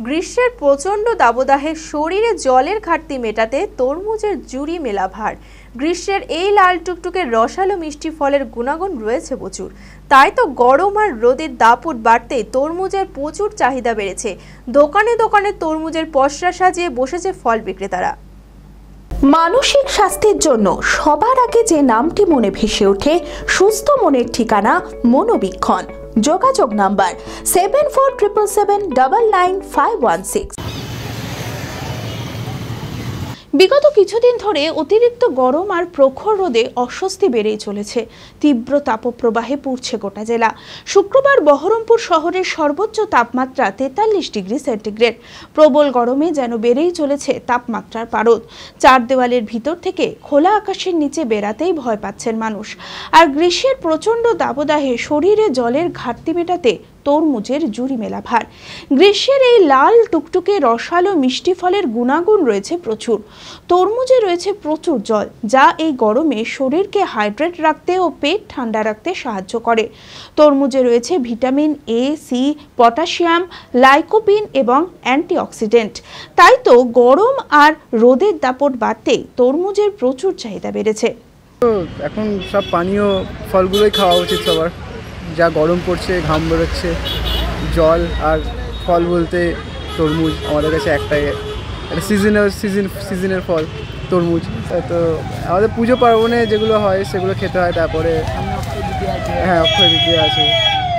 গ্রীষ্মের প্রচণ্ড দাবদাহে শরীরে জলের ঘাটতি মেটাতে তরমুজের জুড়ি মেলা ভার। গ্রীষ্মের এই লাল টুকটুকে রসালো মিষ্টি ফলের গুণাগুণ রয়েছে প্রচুর। তাই তো গরম আর রোদের দাপট বাড়তে তরমুজের প্রচুর চাহিদা বেড়েছে। দোকানে দোকানে তরমুজের পসরা সাজিয়ে বসেছে ফল বিক্রেতারা। মানসিক স্বাস্থ্যের জন্য সবার আগে যে নামটি মনে ভেসে ওঠে, সুস্থ মনের ঠিকানা মনোবীক্ষণ। যোগাযোগ নাম্বার 7477799516। বিগত কিছুদিন ধরে অতিরিক্ত গরম আর প্রখর রোদে অস্বস্তি বেড়েই চলেছে। তীব্র তাপপ্রবাহে পুড়ছে গোটা জেলা। শুক্রবার বহরমপুর শহরের সর্বোচ্চ তাপমাত্রা 43 ডিগ্রি সেন্টিগ্রেড। প্রবল গরমে যেন বেড়েই চলেছে তাপমাত্রার পারদ। চার দেওয়ালের ভিতর থেকে খোলা আকাশের নিচে বেরাতেই ভয় পাচ্ছেন মানুষ। আর গ্রীষ্মের প্রচণ্ড দাবদাহে শরীরে জলের ঘাটতি মেটাতে তরমুজের জুড়ি মেলা ভার। গ্রীষ্মের এই লাল টুকটুকে রসালো মিষ্টি ফলের গুণাগুণ রয়েছে প্রচুর। তরমুজে রয়েছে প্রচুর জল, যা এই গরমে শরীরকে হাইড্রেট রাখতে ও পেট ঠান্ডা রাখতে সাহায্য করে। তরমুজে রয়েছে vitamin A, C, potassium, lycopene এবং অ্যান্টিঅক্সিডেন্ট। তাই তো গরম আর রোদের দাপট বাড়তেই তরমুজের প্রচুর চাহিদা বেড়েছে। এখন সব পানীয় ফলগুলোই খাওয়া উচিত সবার। যা গরম পড়ছে, ঘাম বেরোচ্ছে, জল আর ফল বলতে তরমুজ আমাদের কাছে একটাই, একটা সিজনের ফল তরমুজ। তো আমাদের পুজো পার্বণে যেগুলো হয় সেগুলো খেতে হয়। তারপরে হ্যাঁ, অক্ষয় তৃতীয়া আছে,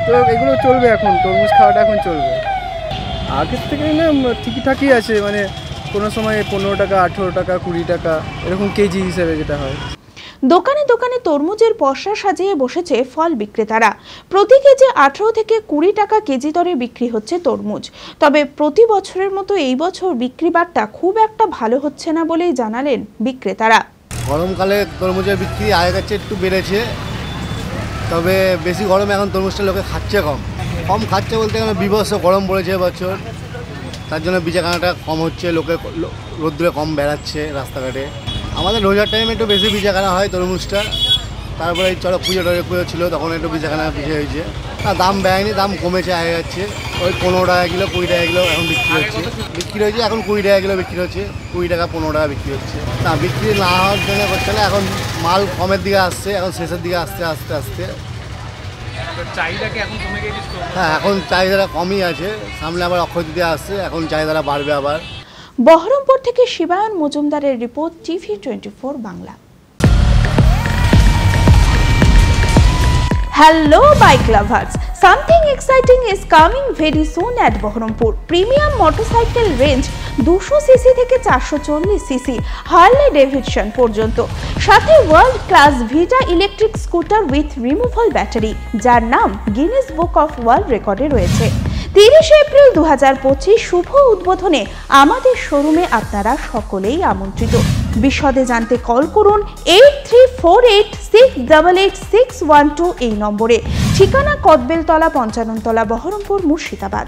তো এগুলো চলবে। এখন তরমুজ খাওয়াটা এখন চলবে। আগের থেকে না ঠিকঠাকই আছে, মানে কোনো সময় 15 টাকা, 18 টাকা, 20 টাকা এরকম কেজি হিসেবে যেটা হয়। দোকানে দোকানে তরমুজের পসরা সাজিয়ে বসেছে ফল বিক্রেতারা। প্রতি কেজি 18 থেকে 20 টাকা কেজি দরে বিক্রি হচ্ছে তরমুজ। তবে প্রতি বছরের মতো এই বছর বিক্রি বাট্টা খুব একটা ভালো হচ্ছে না বলেই জানালেন বিক্রেতারা। গরমকালে তরমুজের বিক্রি আগের চেয়ে একটু বেড়েছে, তবে বেশি গরমে এখন তরমুজটা লোকে খাচ্ছে কম খাচ্ছে বলতে গেলে বিভৎস গরম পড়েছে এবছর। তার জন্য বেচাকেনাটা কম হচ্ছে, লোকে রোদ্দুরে কম বেড়াচ্ছে রাস্তাঘাটে। আমাদের রোজার টাইমে একটু বেশি বেচাকেনা হয় তরমুজটা। তারপরে এই চলো পুজো ছিল, তখন একটু বেচাকেনা বেশি হয়েছে। আর দাম বেড়েনি, দাম কমেছে আগে যাচ্ছে। ওই 15 টাকা কিলো, 20 টাকা কিলো এখন বিক্রি হচ্ছে। এখন 20 টাকা কিলো বিক্রি হচ্ছে, 20 টাকা 15 টাকা বিক্রি হচ্ছে। না, বিক্রি না হওয়ার জন্য করছে না, এখন মাল কমের দিকে আসছে, এখন শেষের দিকে আসতে হ্যাঁ, এখন চাহিদাটা কমই আছে। সামনে আবার অক্ষয় তৃতীয়া আসছে, এখন চাহিদাটা বাড়বে আবার। বহরমপুর থেকে শিবায়ন মজুমদারের report, TV 24 Bangla. Hello bike lovers, something exciting is coming very soon at Bahrampur. Premium motorcycle range 200 CC থেকে 440 সিসি হার্লে ডেভিডসন পর্যন্ত, সাথে world class Vita electric scooter with removal battery, যার নাম গিনেস বুক অফ ওয়ার্ল্ড রেকর্ডে রয়েছে। 30 April 2025 শুভ উদ্বোধনে আমাদের শোরুমে আপনারা সকলেই আমন্ত্রিত। বিশদে জানতে কল করুন 8348688612 এই নম্বরে। ঠিকানা কদবেলতলা, 55তলা, বহরমপুর, মুর্শিদাবাদ।